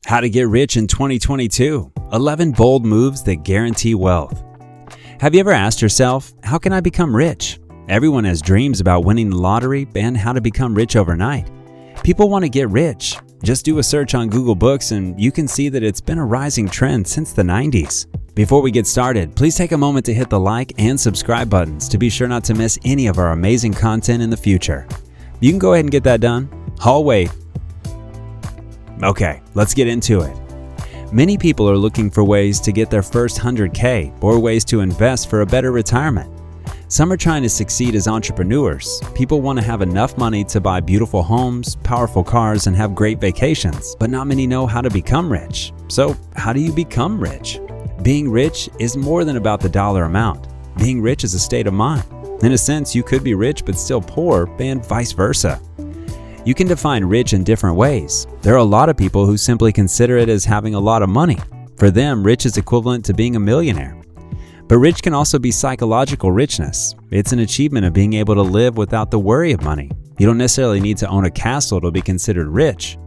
How to get rich in 2022. 11 bold moves that guarantee wealth. Have you ever asked yourself, how can I become rich? Everyone has dreams about winning the lottery and how to become rich overnight. People want to get rich. Just do a search on Google Books and you can see that it's been a rising trend since the 90s. Before we get started, please take a moment to hit the like and subscribe buttons to be sure not to miss any of our amazing content in the future. You can go ahead and get that done. I'll wait. Okay, let's get into it. Many people are looking for ways to get their first 100K or ways to invest for a better retirement. Some are trying to succeed as entrepreneurs. People want to have enough money to buy beautiful homes, powerful cars, and have great vacations, but not many know how to become rich. So, how do you become rich? Being rich is more than about the dollar amount. Being rich is a state of mind. In a sense, you could be rich but still poor, and vice versa. You can define rich in different ways. There are a lot of people who simply consider it as having a lot of money. For them, rich is equivalent to being a millionaire. But rich can also be psychological richness. It's an achievement of being able to live without the worry of money. You don't necessarily need to own a castle to be considered rich.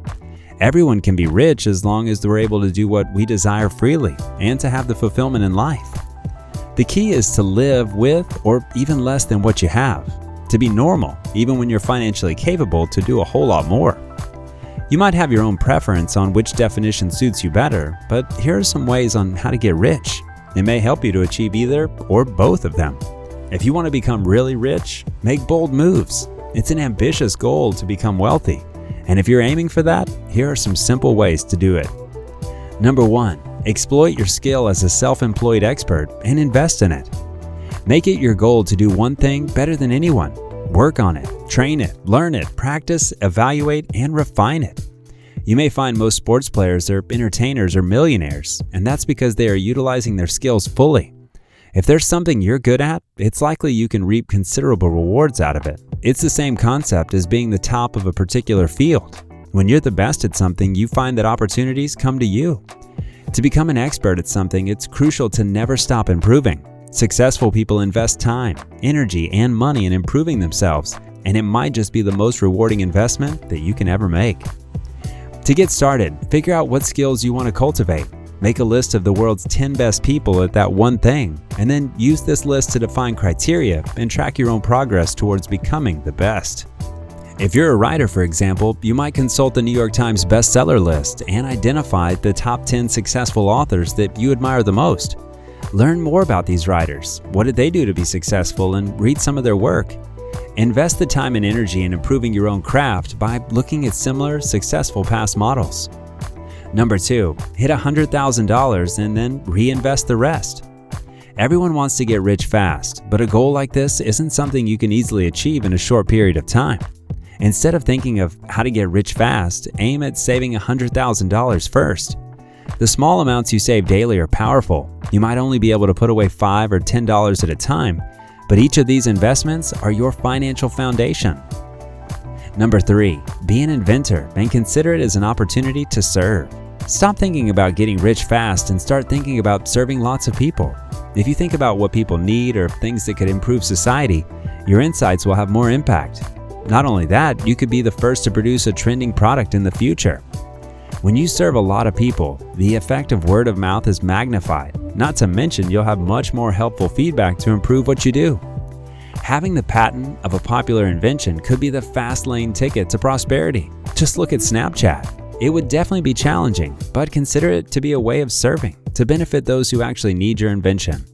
Everyone can be rich as long as we're able to do what we desire freely and to have the fulfillment in life. The key is to live with or even less than what you have. To be normal, even when you're financially capable to do a whole lot more. You might have your own preference on which definition suits you better, but here are some ways on how to get rich. It may help you to achieve either or both of them. If you want to become really rich, make bold moves. It's an ambitious goal to become wealthy. And if you're aiming for that, here are some simple ways to do it. Number 1, exploit your skill as a self-employed expert and invest in it. Make it your goal to do one thing better than anyone. Work on it, train it, learn it, practice, evaluate, and refine it. You may find most sports players are entertainers or millionaires, and that's because they are utilizing their skills fully. If there's something you're good at, it's likely you can reap considerable rewards out of it. It's the same concept as being the top of a particular field. When you're the best at something, you find that opportunities come to you. To become an expert at something, it's crucial to never stop improving. Successful people invest time, energy, and money in improving themselves, and it might just be the most rewarding investment that you can ever make. To get started, figure out what skills you want to cultivate. Make a list of the world's 10 best people at that one thing, and then use this list to define criteria and track your own progress towards becoming the best. If you're a writer, for example, you might consult the New York Times bestseller list and identify the top 10 successful authors that you admire the most. Learn more about these writers. What did they do to be successful, and read some of their work. Invest the time and energy in improving your own craft by looking at similar successful past models. Number 2, hit $100,000 and then reinvest the rest. Everyone wants to get rich fast, but a goal like this isn't something you can easily achieve in a short period of time. Instead of thinking of how to get rich fast, aim at saving $100,000 first. The small amounts you save daily are powerful. You might only be able to put away $5 or $10 at a time, but each of these investments are your financial foundation. Number 3, be an inventor and consider it as an opportunity to serve. Stop thinking about getting rich fast and start thinking about serving lots of people. If you think about what people need or things that could improve society, your insights will have more impact. Not only that, you could be the first to produce a trending product in the future. When you serve a lot of people, the effect of word of mouth is magnified. Not to mention, you'll have much more helpful feedback to improve what you do. Having the patent of a popular invention could be the fast lane ticket to prosperity. Just look at Snapchat. It would definitely be challenging, but consider it to be a way of serving, to benefit those who actually need your invention.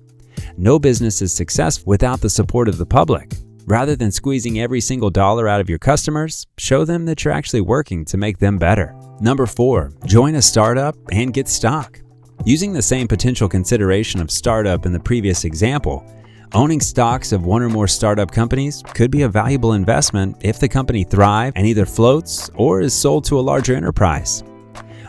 No business is successful without the support of the public. Rather than squeezing every single dollar out of your customers, show them that you're actually working to make them better. Number 4, join a startup and get stock. Using the same potential consideration of startup in the previous example, owning stocks of one or more startup companies could be a valuable investment if the company thrives and either floats or is sold to a larger enterprise.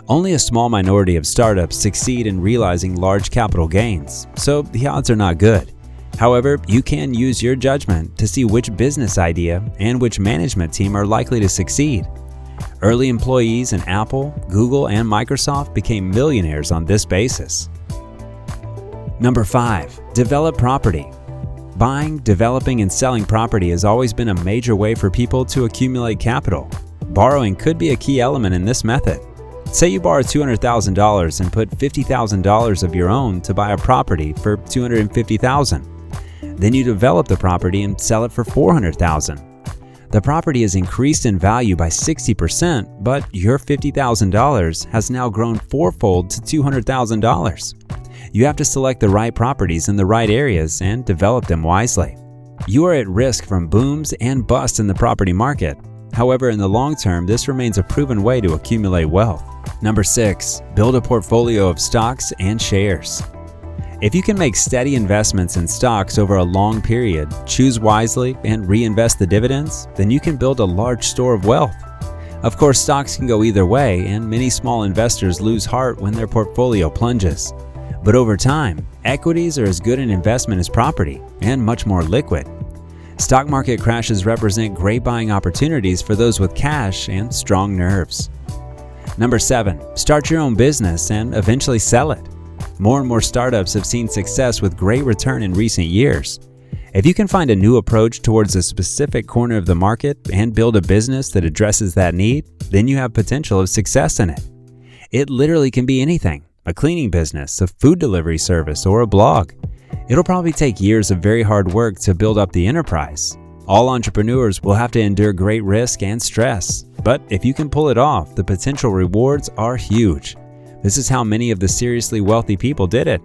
Only a small minority of startups succeed in realizing large capital gains, so the odds are not good. However, you can use your judgment to see which business idea and which management team are likely to succeed. Early employees in Apple, Google, and Microsoft became millionaires on this basis. Number 5, develop property. Buying, developing, and selling property has always been a major way for people to accumulate capital. Borrowing could be a key element in this method. Say you borrow $200,000 and put $50,000 of your own to buy a property for $250,000. Then you develop the property and sell it for $400,000. The property has increased in value by 60%, but your $50,000 has now grown fourfold to $200,000. You have to select the right properties in the right areas and develop them wisely. You are at risk from booms and busts in the property market. However, in the long term, this remains a proven way to accumulate wealth. Number 6, build a portfolio of stocks and shares. If you can make steady investments in stocks over a long period, choose wisely, and reinvest the dividends, then you can build a large store of wealth. Of course, stocks can go either way, and many small investors lose heart when their portfolio plunges. But over time, equities are as good an investment as property, and much more liquid. Stock market crashes represent great buying opportunities for those with cash and strong nerves. Number 7, start your own business and eventually sell it. More and more startups have seen success with great return in recent years. If you can find a new approach towards a specific corner of the market and build a business that addresses that need, then you have potential of success in it. It literally can be anything: a cleaning business, a food delivery service, or a blog. It'll probably take years of very hard work to build up the enterprise. All entrepreneurs will have to endure great risk and stress, but if you can pull it off, the potential rewards are huge. This is how many of the seriously wealthy people did it.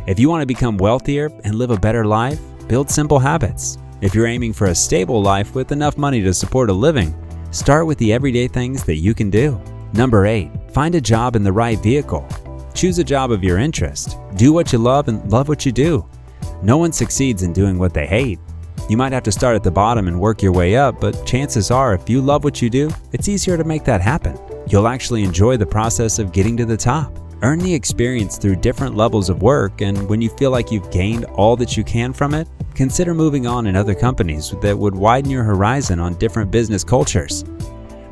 If you want to become wealthier and live a better life, build simple habits. If you're aiming for a stable life with enough money to support a living, start with the everyday things that you can do. Number 8, find a job in the right vehicle. Choose a job of your interest. Do what you love and love what you do. No one succeeds in doing what they hate. You might have to start at the bottom and work your way up, but chances are if you love what you do, it's easier to make that happen. You'll actually enjoy the process of getting to the top. Earn the experience through different levels of work, and when you feel like you've gained all that you can from it, consider moving on in other companies that would widen your horizon on different business cultures.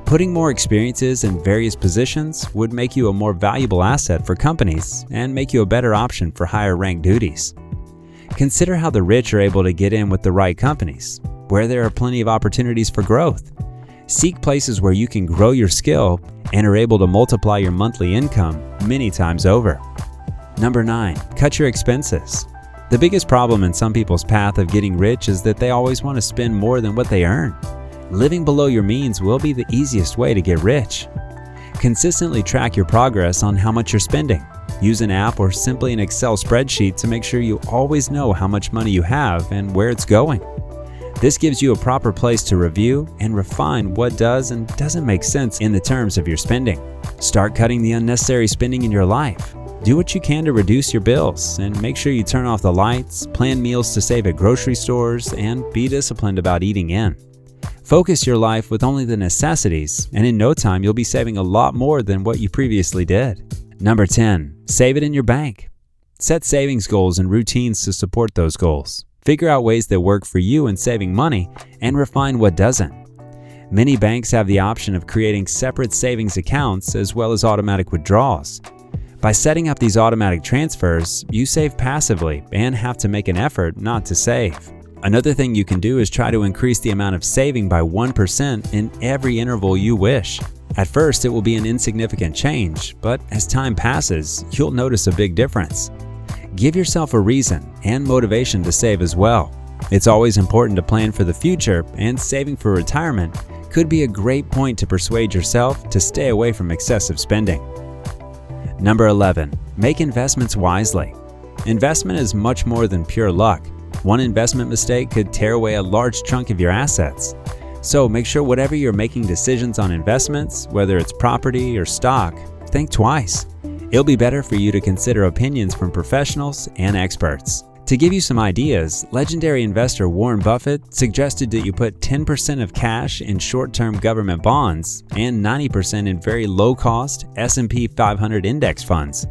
Putting more experiences in various positions would make you a more valuable asset for companies and make you a better option for higher ranked duties. Consider how the rich are able to get in with the right companies, where there are plenty of opportunities for growth. Seek places where you can grow your skill and are able to multiply your monthly income many times over. Number 9, cut your expenses. The biggest problem in some people's path of getting rich is that they always want to spend more than what they earn. Living below your means will be the easiest way to get rich. Consistently track your progress on how much you're spending. Use an app or simply an Excel spreadsheet to make sure you always know how much money you have and where it's going. This gives you a proper place to review and refine what does and doesn't make sense in the terms of your spending. Start cutting the unnecessary spending in your life. Do what you can to reduce your bills and make sure you turn off the lights, plan meals to save at grocery stores, and be disciplined about eating in. Focus your life with only the necessities, and in no time you'll be saving a lot more than what you previously did. Number 10, save it in your bank. Set savings goals and routines to support those goals. Figure out ways that work for you in saving money and refine what doesn't. Many banks have the option of creating separate savings accounts as well as automatic withdrawals. By setting up these automatic transfers, you save passively and have to make an effort not to save. Another thing you can do is try to increase the amount of saving by 1% in every interval you wish. At first, it will be an insignificant change, but as time passes, you'll notice a big difference. Give yourself a reason and motivation to save as well. It's always important to plan for the future, and saving for retirement could be a great point to persuade yourself to stay away from excessive spending. Number 11, make investments wisely. Investment is much more than pure luck. One investment mistake could tear away a large chunk of your assets. So make sure whatever you're making decisions on investments, whether it's property or stock, think twice. It'll be better for you to consider opinions from professionals and experts. To give you some ideas, legendary investor Warren Buffett suggested that you put 10% of cash in short-term government bonds and 90% in very low-cost S&P 500 index funds,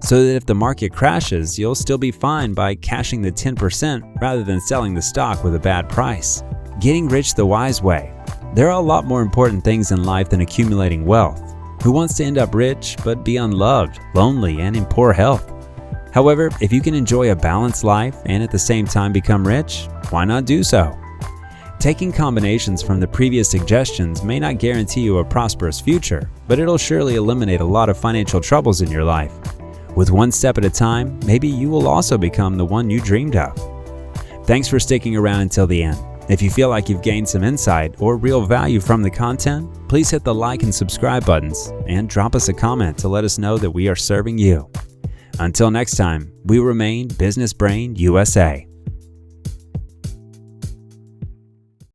so that if the market crashes, you'll still be fine by cashing the 10% rather than selling the stock with a bad price. Getting rich the wise way. There are a lot more important things in life than accumulating wealth. Who wants to end up rich but be unloved, lonely, and in poor health? However, if you can enjoy a balanced life and at the same time become rich, why not do so? Taking combinations from the previous suggestions may not guarantee you a prosperous future, but it'll surely eliminate a lot of financial troubles in your life. With one step at a time, maybe you will also become the one you dreamed of. Thanks for sticking around until the end. If you feel like you've gained some insight or real value from the content, please hit the like and subscribe buttons and drop us a comment to let us know that we are serving you. Until next time, we remain Business Brain USA.